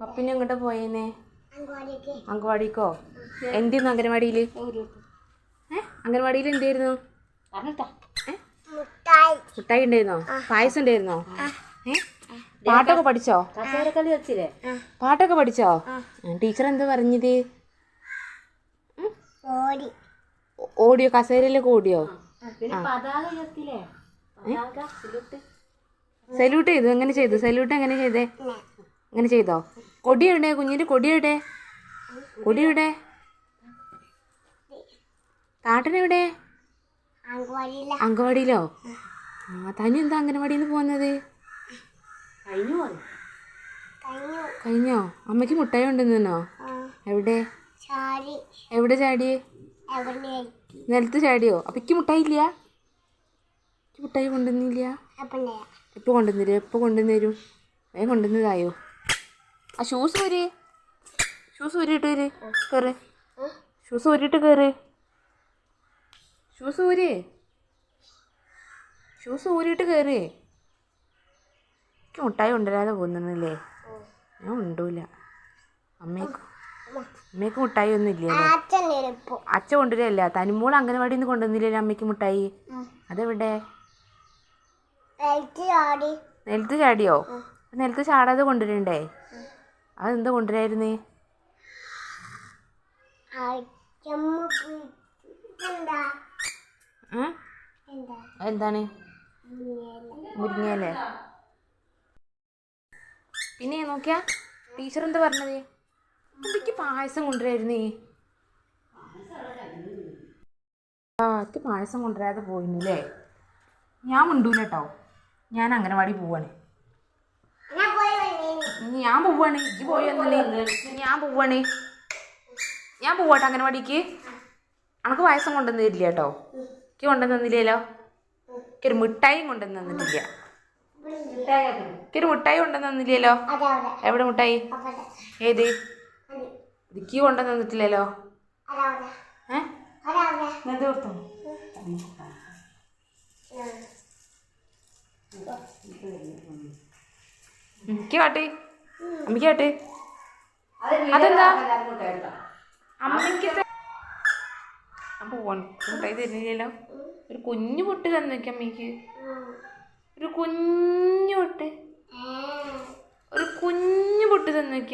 പപ്പിനെ എങ്ങോട്ടാ പോയേനെ? അംഗൻവാടിക്കോ? എന്തായിരുന്നു അംഗൻവാടിയിൽ? അംഗൻവാടിയിൽ എന്തായിരുന്നു? മുട്ടായി ഉണ്ടായിരുന്നോ? പായസം ഉണ്ടായിരുന്നോ? പാട്ടൊക്കെ പഠിച്ചോ? പാട്ടൊക്കെ പഠിച്ചോ? ടീച്ചർ എന്താ പറഞ്ഞത്? ഓടിയോ? കസേരയിലൊക്കെ ഓടിയോ? സല്യൂട്ട് ചെയ്തു. എങ്ങനെ ചെയ്തു സല്യൂട്ട്? എങ്ങനെ ചെയ്തേ? എങ്ങനെ ചെയ്തോ? കൊടിയെവിടെ? കുഞ്ഞിൻ്റെ കൊടിയെവിടെ? കൊടിയെവിടെ? താട്ടനെവിടെ? അംഗൻവാടിയിലോ? തനി എന്താ അംഗൻവാടിയിൽ നിന്ന് പോകുന്നത്? കഴിഞ്ഞോ? അമ്മയ്ക്ക് മുട്ടായി കൊണ്ടുവന്നോ? എവിടെ? എവിടെ ചാടിയേ? നിലത്ത് ചാടിയോ? അപ്പയ്ക്ക് മുട്ടായി ഇല്ല? മുട്ടായി കൊണ്ടുവന്നില്ല? എപ്പോൾ കൊണ്ടുവന്നിരും? എപ്പോൾ കൊണ്ടുവന്നരും? വേഗം കൊണ്ടുവന്നതായോ? ആ ഷൂസ് ഊരി. ഷൂസ് ഊരിയിട്ട് വര്. കയറ്. ഷൂസ് ഊരിയിട്ട് കയറ്. ഷൂസ് ഊരി. ഷൂസ് ഊരിയിട്ട് കയറി. എനിക്ക് മുട്ടായി കൊണ്ടുവരാതെ പോകുന്നില്ലേ? ഞാൻ കൊണ്ടൂല. അമ്മയ്ക്ക് മുട്ടായി ഒന്നും ഇല്ലല്ലോ. അച്ഛൻ കൊണ്ടുവരില്ല. തനിമോൾ അംഗനവാടിയിൽ നിന്ന് കൊണ്ടുവന്നില്ലല്ലോ അമ്മയ്ക്ക് മുട്ടായി. അതെവിടെ? നിലത്ത് ചാടിയോ? നിലത്ത് ചാടാതെ കൊണ്ടുവരണ്ടേ? അതെന്താ കൊണ്ടുവരായിരുന്നേ? എന്താണ്? മുരിങ്ങയിലേ? പിന്നെ നോക്കിയാ ടീച്ചർ എന്താ പറഞ്ഞത്? എനിക്ക് പായസം കൊണ്ടുവരായിരുന്നേ. എനിക്ക് പായസം കൊണ്ടുവരാതെ പോയില്ലേ? ഞാൻ മിണ്ടൂല കേട്ടോ. ഞാൻ അംഗനവാടി പോവാണ്. ഞാൻ പോവാണ്. എനിക്ക് പോയെന്നല്ലേ? ഞാൻ പോവാട്ടെ അംഗനവാടിക്ക്. അനക്ക് പായസം കൊണ്ടുവന്ന് തരില്ല കേട്ടോ. എനിക്ക് കൊണ്ടുവന്ന് തന്നില്ലല്ലോ. എനിക്കൊരു മിഠായിയും കൊണ്ടുവന്ന് തന്നിട്ടില്ല. എനിക്കൊരു മിഠായി കൊണ്ടുവന്ന് തന്നില്ലല്ലോ. എവിടെ മിഠായി? ഏത്? എനിക്ക് കൊണ്ടുവന്ന് തന്നിട്ടില്ലല്ലോ. എന്ത് കൊടുത്തോ? എനിക്ക് കാട്ടെ. അമ്മയ്ക്ക് കാട്ടെ. അതെന്താ? അമ്മയ്ക്ക് അപ്പൊ മുട്ടായി തരുന്നില്ലല്ലോ. ഒരു കുഞ്ഞു പൊട്ട് തന്നേക്ക് അമ്മയ്ക്ക്. ഒരു കുഞ്ഞു പൊട്ട് തന്നേക്ക.